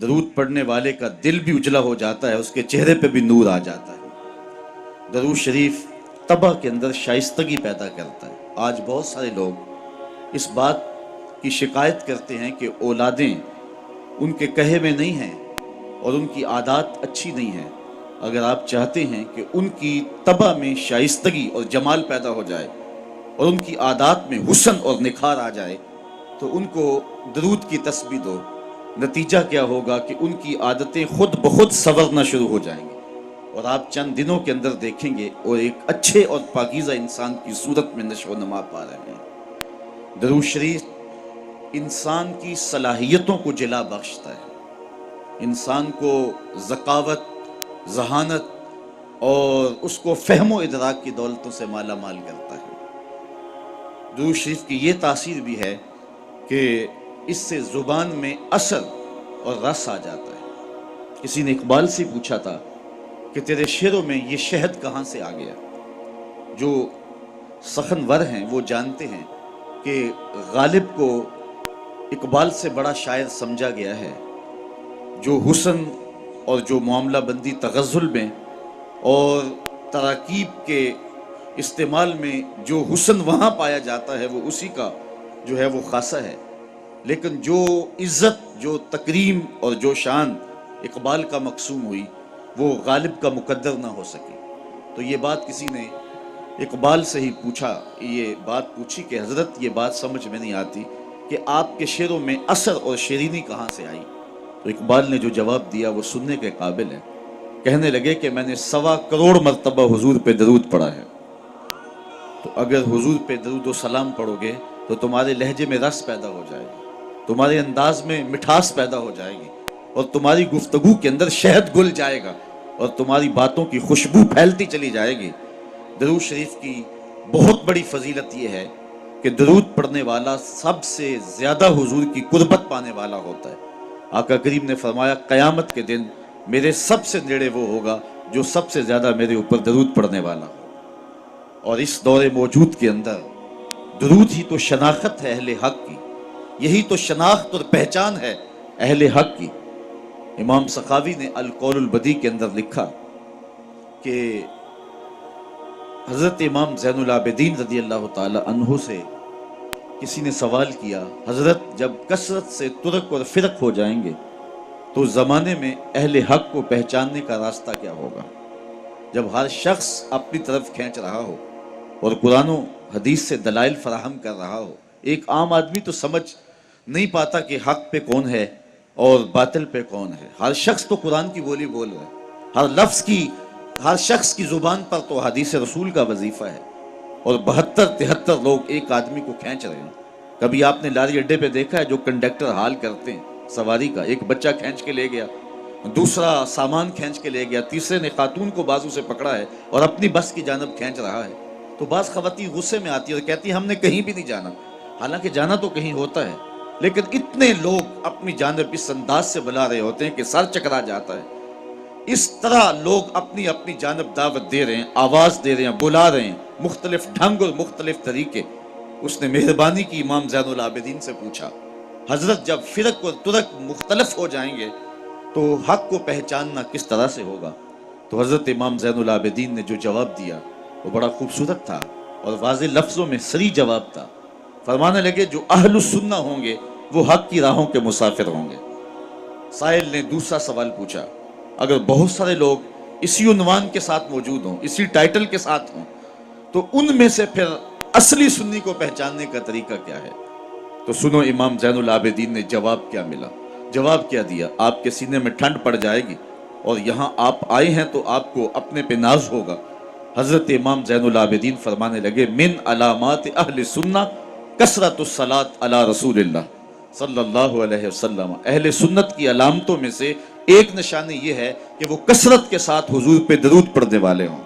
درود پڑھنے والے کا دل بھی اجلا ہو جاتا ہے، اس کے چہرے پہ بھی نور آ جاتا ہے۔ درود شریف طبع کے اندر شائستگی پیدا کرتا ہے۔ آج بہت سارے لوگ اس بات کی شکایت کرتے ہیں کہ اولادیں ان کے کہے میں نہیں ہیں اور ان کی عادات اچھی نہیں ہیں۔ اگر آپ چاہتے ہیں کہ ان کی طبع میں شائستگی اور جمال پیدا ہو جائے اور ان کی عادات میں حسن اور نکھار آ جائے تو ان کو درود کی تسبیح دو۔ نتیجہ کیا ہوگا کہ ان کی عادتیں خود بخود سنورنا شروع ہو جائیں گی اور آپ چند دنوں کے اندر دیکھیں گے اور ایک اچھے اور پاکیزہ انسان کی صورت میں نشو و نما پا رہے ہیں۔ درود شریف انسان کی صلاحیتوں کو جلا بخشتا ہے، انسان کو ذکاوت، ذہانت اور اس کو فہم و ادراک کی دولتوں سے مالا مال کرتا ہے۔ درود شریف کی یہ تاثیر بھی ہے کہ اس سے زبان میں اثر اور رس آ جاتا ہے۔ کسی نے اقبال سے پوچھا تھا کہ تیرے شعروں میں یہ شہد کہاں سے آ گیا؟ جو سخنور ہیں وہ جانتے ہیں کہ غالب کو اقبال سے بڑا شاعر سمجھا گیا ہے، جو حسن اور جو معاملہ بندی تغزل میں اور تراکیب کے استعمال میں جو حسن وہاں پایا جاتا ہے وہ اسی کا جو ہے وہ خاصہ ہے، لیکن جو عزت، جو تکریم اور جو شان اقبال کا مقسوم ہوئی وہ غالب کا مقدر نہ ہو سکی۔ تو یہ بات کسی نے اقبال سے ہی پوچھا، یہ بات پوچھی کہ حضرت یہ بات سمجھ میں نہیں آتی کہ آپ کے شعروں میں اثر اور شیرینی کہاں سے آئی؟ تو اقبال نے جو جواب دیا وہ سننے کے قابل ہے۔ کہنے لگے کہ میں نے 1.25 کروڑ مرتبہ حضور پہ درود پڑھا ہے، تو اگر حضور پہ درود و سلام پڑھو گے تو تمہارے لہجے میں رس پیدا ہو جائے گا، تمہارے انداز میں مٹھاس پیدا ہو جائے گی اور تمہاری گفتگو کے اندر شہد گل جائے گا اور تمہاری باتوں کی خوشبو پھیلتی چلی جائے گی۔ درود شریف کی بہت بڑی فضیلت یہ ہے کہ درود پڑھنے والا سب سے زیادہ حضور کی قربت پانے والا ہوتا ہے۔ آقا کریم نے فرمایا قیامت کے دن میرے سب سے نیڑے وہ ہوگا جو سب سے زیادہ میرے اوپر درود پڑھنے والا ہو۔ اور اس دور موجود کے اندر درود ہی تو شناخت ہے اہل حق کی، یہی تو شناخت اور پہچان ہے اہل حق کی۔ امام سخاوی نے القول البدیع کے اندر لکھا کہ حضرت امام زین العابدین رضی اللہ تعالی عنہ سے کسی نے سوال کیا، حضرت جب کثرت سے ترک اور فرق ہو جائیں گے تو زمانے میں اہل حق کو پہچاننے کا راستہ کیا ہوگا؟ جب ہر شخص اپنی طرف کھینچ رہا ہو اور قرآن و حدیث سے دلائل فراہم کر رہا ہو، ایک عام آدمی تو سمجھ نہیں پاتا کہ حق پہ کون ہے اور باطل پہ کون ہے۔ ہر شخص تو قرآن کی بولی بول رہا ہے، ہر لفظ کی، ہر شخص کی زبان پر تو حدیث رسول کا وظیفہ ہے، اور 72-73 لوگ ایک آدمی کو کھینچ رہے ہیں۔ کبھی آپ نے لاری اڈے پہ دیکھا ہے جو کنڈکٹر حال کرتے ہیں سواری کا، ایک بچہ کھینچ کے لے گیا، دوسرا سامان کھینچ کے لے گیا، تیسرے نے خاتون کو بازو سے پکڑا ہے اور اپنی بس کی جانب کھینچ رہا ہے، تو بعض خواتین غصے میں آتی ہے اور کہتی ہیں ہم نے کہیں بھی نہیں جانا، حالانکہ جانا تو کہیں ہوتا ہے، لیکن اتنے لوگ اپنی جانب اس انداز سے بلا رہے ہوتے ہیں کہ سر چکرا جاتا ہے۔ اس طرح لوگ اپنی اپنی جانب دعوت دے رہے ہیں، آواز دے رہے ہیں، بلا رہے ہیں، مختلف ڈھنگ اور مختلف طریقے۔ اس نے مہربانی کی امام زین العابدین سے پوچھا، حضرت جب فرق اور ترک مختلف ہو جائیں گے تو حق کو پہچاننا کس طرح سے ہوگا؟ تو حضرت امام زین العابدین نے جو جواب دیا وہ بڑا خوبصورت تھا اور واضح لفظوں میں صریح جواب تھا۔ فرمانے لگے جو اہل السنہ ہوں گے وہ حق کی راہوں کے مسافر ہوں گے۔ سائل نے دوسرا سوال پوچھا، اگر بہت سارے لوگ اسی عنوان کے ساتھ موجود ہوں، اسی ٹائٹل کے ساتھ ہوں، تو ان میں سے پھر اصلی سنی کو پہچاننے کا طریقہ کیا ہے؟ تو سنو امام زین العابدین نے جواب کیا ملا، جواب کیا دیا، آپ کے سینے میں ٹھنڈ پڑ جائے گی اور یہاں آپ آئے ہیں تو آپ کو اپنے پہ ناز ہوگا۔ حضرت امام زین العابدین فرمانے لگے من علامات اہل سنہ کثرت الصلاۃ علی رسول اللہ صلی اللہ علیہ وسلم، اہل سنت کی علامتوں میں سے ایک نشانی یہ ہے کہ وہ کثرت کے ساتھ حضور پہ درود پڑھنے والے ہوں۔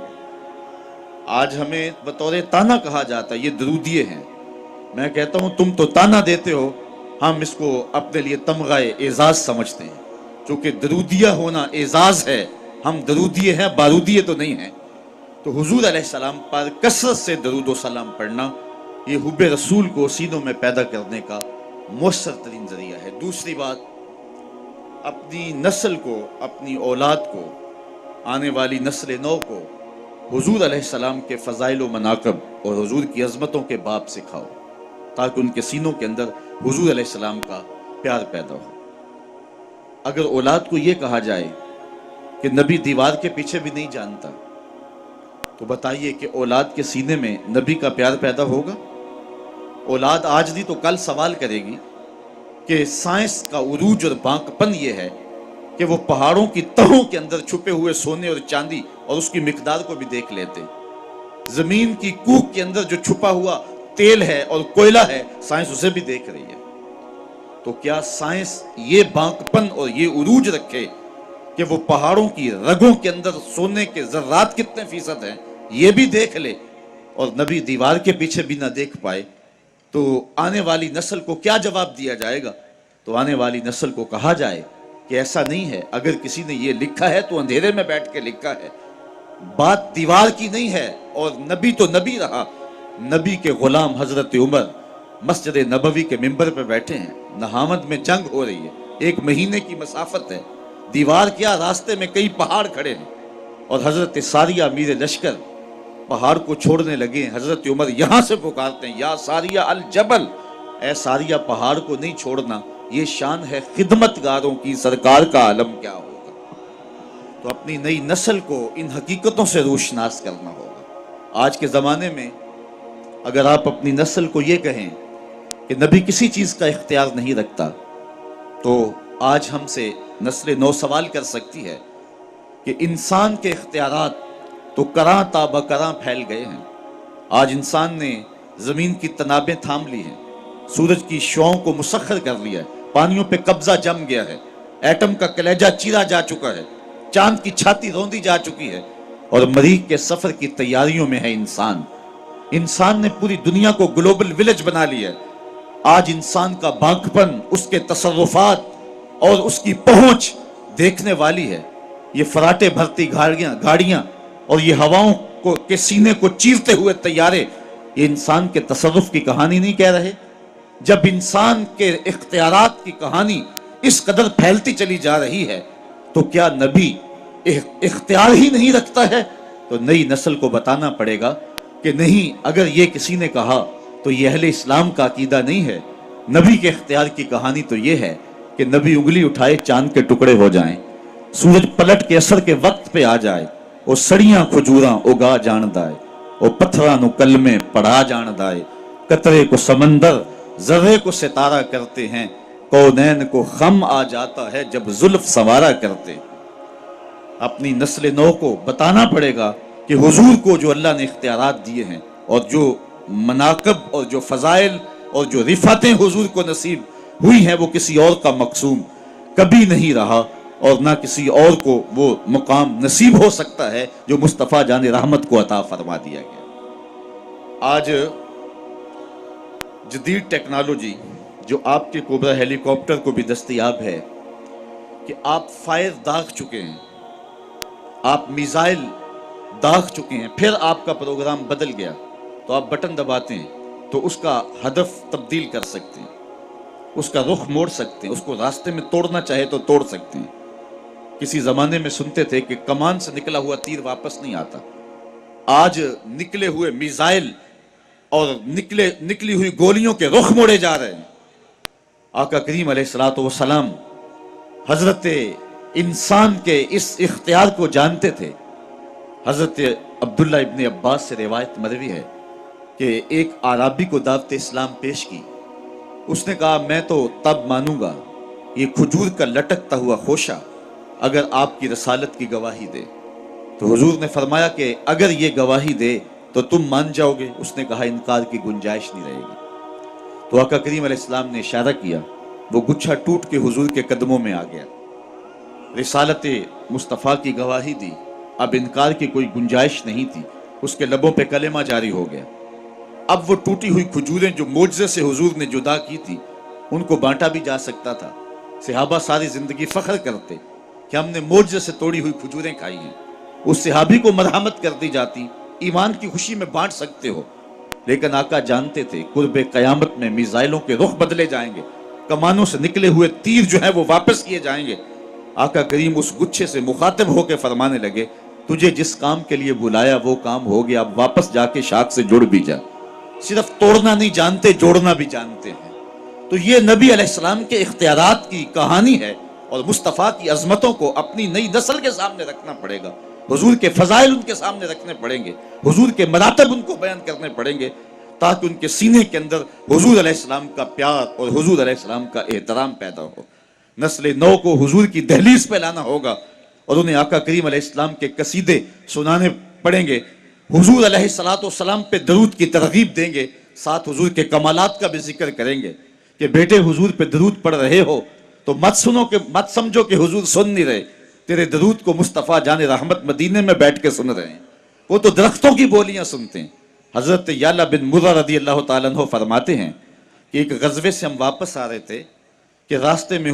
آج ہمیں بطور تانا کہا جاتا ہے یہ درودیے ہیں، میں کہتا ہوں تم تو تانا دیتے ہو، ہم اس کو اپنے لیے تمغہ اعزاز سمجھتے ہیں، چونکہ درودیہ ہونا اعزاز ہے، ہم درودیے ہیں، بارودیے تو نہیں ہیں۔ تو حضور علیہ السلام پر کثرت سے درود و سلام پڑھنا یہ حب رسول کو سینوں میں پیدا کرنے کا مؤثر ترین ذریعہ ہے۔ دوسری بات، اپنی نسل کو، اپنی اولاد کو، آنے والی نسل نو کو حضور علیہ السلام کے فضائل و مناقب اور حضور کی عظمتوں کے باب سکھاؤ، تاکہ ان کے سینوں کے اندر حضور علیہ السلام کا پیار پیدا ہو۔ اگر اولاد کو یہ کہا جائے کہ نبی دیوار کے پیچھے بھی نہیں جانتا، تو بتائیے کہ اولاد کے سینے میں نبی کا پیار پیدا ہوگا؟ اولاد آج نہیں تو کل سوال کرے گی کہ سائنس کا عروج اور بانک پن یہ ہے کہ وہ پہاڑوں کی تہوں کے اندر چھپے ہوئے سونے اور چاندی اور اس کی مقدار کو بھی دیکھ لیتے، زمین کی کوک کے اندر جو چھپا ہوا تیل ہے اور کوئلہ ہے، سائنس اسے بھی دیکھ رہی ہے۔ تو کیا سائنس یہ بانک پن اور یہ عروج رکھے کہ وہ پہاڑوں کی رگوں کے اندر سونے کے ذرات کتنے فیصد ہیں یہ بھی دیکھ لے، اور نبی دیوار کے پیچھے بھی نہ دیکھ پائے؟ تو آنے والی نسل کو کیا جواب دیا جائے گا؟ تو آنے والی نسل کو کہا جائے کہ ایسا نہیں ہے، اگر کسی نے یہ لکھا ہے تو اندھیرے میں بیٹھ کے لکھا ہے، بات دیوار کی نہیں ہے، اور نبی تو نبی رہا۔ نبی کے غلام حضرت عمر مسجد نبوی کے ممبر پہ بیٹھے ہیں، نہامد میں جنگ ہو رہی ہے، 1 مہینے کی مسافت ہے، دیوار کیا، راستے میں کئی پہاڑ کھڑے ہیں، اور حضرت ساریہ امیر لشکر پہاڑ کو چھوڑنے لگے ہیں۔ حضرت عمر یہاں سے پکارتے ہیں، یا ساریہ الجبل، اے ساریہ پہاڑ کو نہیں چھوڑنا، یہ شان ہے خدمت گاروں کی، سرکار کا عالم کیا ہوگا۔ تو اپنی نئی نسل کو ان حقیقتوں سے روشناس کرنا ہوگا۔ آج کے زمانے میں اگر آپ اپنی نسل کو یہ کہیں کہ نبی کسی چیز کا اختیار نہیں رکھتا، تو آج ہم سے نسل نو سوال کر سکتی ہے کہ انسان کے اختیارات تو کراں تا بکراں پھیل گئے ہیں۔ آج انسان نے زمین کی تنابیں تھام لی ہیں، سورج کی شعاؤں کو مسخر کر لیا ہے، پانیوں پہ قبضہ جم گیا ہے، ایٹم کا کلیجہ چیرا جا چکا ہے، چاند کی چھاتی روندی جا چکی ہے، اور مریخ کے سفر کی تیاریوں میں ہے انسان۔ انسان نے پوری دنیا کو گلوبل ولیج بنا لیا ہے۔ آج انسان کا بانکپن، اس کے تصرفات اور اس کی پہنچ دیکھنے والی ہے۔ یہ فراٹے بھرتی گاڑیاں اور یہ ہواؤں کے سینے کو چیرتے ہوئے طیارے، یہ انسان کے تصرف کی کہانی نہیں کہہ رہے؟ جب انسان کے اختیارات کی کہانی اس قدر پھیلتی چلی جا رہی ہے، تو کیا نبی اختیار ہی نہیں رکھتا ہے؟ تو نئی نسل کو بتانا پڑے گا کہ نہیں، اگر یہ کسی نے کہا تو یہ اہل اسلام کا عقیدہ نہیں ہے۔ نبی کے اختیار کی کہانی تو یہ ہے کہ نبی انگلی اٹھائے چاند کے ٹکڑے ہو جائیں، سورج پلٹ کے اثر کے وقت پہ آ جائے، وہ سڑیاں کھجوراں اگا جان دائے، وہ پتھراں نو کلمے پڑھا جان دائے، قطرے کو سمندر ذرے کو ستارہ کرتے ہیں، کونین کو خم آ جاتا ہے جب زلف سنوارا کرتے۔ اپنی نسل نو کو بتانا پڑے گا کہ حضور کو جو اللہ نے اختیارات دیے ہیں، اور جو مناقب اور جو فضائل اور جو رفعتیں حضور کو نصیب ہوئی ہیں، وہ کسی اور کا مقسوم کبھی نہیں رہا، اور نہ کسی اور کو وہ مقام نصیب ہو سکتا ہے جو مصطفیٰ جان رحمت کو عطا فرما دیا گیا۔ آج جدید ٹیکنالوجی جو آپ کے کوبرا ہیلی کاپٹر کو بھی دستیاب ہے کہ آپ فائر داغ چکے ہیں، آپ میزائل داغ چکے ہیں، پھر آپ کا پروگرام بدل گیا تو آپ بٹن دباتے ہیں تو اس کا ہدف تبدیل کر سکتے ہیں، اس کا رخ موڑ سکتے ہیں، اس کو راستے میں توڑنا چاہے تو توڑ سکتے ہیں۔ کسی زمانے میں سنتے تھے کہ کمان سے نکلا ہوا تیر واپس نہیں آتا، آج نکلے ہوئے میزائل اور نکلی ہوئی گولیوں کے رخ موڑے جا رہے ہیں۔ آقا کریم علیہ الصلوۃ والسلام حضرت انسان کے اس اختیار کو جانتے تھے۔ حضرت عبداللہ ابن عباس سے روایت مروی ہے کہ ایک اعرابی کو دعوت اسلام پیش کی، اس نے کہا میں تو تب مانوں گا یہ کھجور کا لٹکتا ہوا خوشہ اگر آپ کی رسالت کی گواہی دے۔ تو حضور نے فرمایا کہ اگر یہ گواہی دے تو تم مان جاؤ گے؟ اس نے کہا انکار کی گنجائش نہیں رہے گی۔ تو آقا کریم علیہ السلام نے اشارہ کیا، وہ گچھا ٹوٹ کے حضور کے قدموں میں آ گیا، رسالت مصطفیٰ کی گواہی دی، اب انکار کی کوئی گنجائش نہیں تھی، اس کے لبوں پہ کلمہ جاری ہو گیا۔ اب وہ ٹوٹی ہوئی کھجوریں جو معجزے سے حضور نے جدا کی تھی، ان کو بانٹا بھی جا سکتا تھا۔ صحابہ ساری زندگی فخر کرتے کہ ہم نے معجزے سے توڑی ہوئی کھجوریں کھائی ہیں، اس صحابی کو مرحمت کر دی جاتی، ایمان کی خوشی میں بانٹ سکتے ہو۔ لیکن آقا جانتے تھے قرب قیامت میں میزائلوں کے رخ بدلے جائیں گے، کمانوں سے نکلے ہوئے تیر جو ہیں وہ واپس کیے جائیں گے، آقا کریم اس گچھے سے مخاطب ہو کے فرمانے لگے تجھے جس کام کے لیے بلایا وہ کام ہو گیا، اب واپس جا کے شاخ سے جڑ بھی جا۔ صرف توڑنا نہیں جانتے، جوڑنا بھی جانتے ہیں۔ تو یہ نبی علیہ السلام کے اختیارات کی کہانی ہے، اور مصطفیٰ کی عظمتوں کو اپنی نئی نسل کے سامنے رکھنا پڑے گا، حضور کے فضائل ان کے سامنے رکھنے پڑیں گے، حضور کے مراتب ان کو بیان کرنے پڑیں گے، تاکہ ان کے سینے کے اندر حضور علیہ السلام کا پیار اور حضور علیہ السلام کا احترام پیدا ہو۔ نسل نو کو حضور کی دہلیز پہ لانا ہوگا، اور انہیں آقا کریم علیہ السلام کے قصیدے سنانے پڑیں گے، حضور علیہ السلام پہ درود کی ترغیب دیں گے، ساتھ حضور کے کمالات کا بھی ذکر کریں گے کہ بیٹے حضور پہ درود پڑھ رہے ہو تو مت سمجھو کہ حضور سن نہیں رہے، تیرے درود کو مصطفیٰ جان رحمت مدینے میں بیٹھ کے سن رہے ہیں، وہ تو درختوں کی بولیاں سنتے ہیں۔ حضرت یعلا بن مرہ رضی اللہ تعالیٰ عنہ فرماتے ہیں کہ ایک غزوے سے ہم واپس آ رہے تھے کہ راستے میں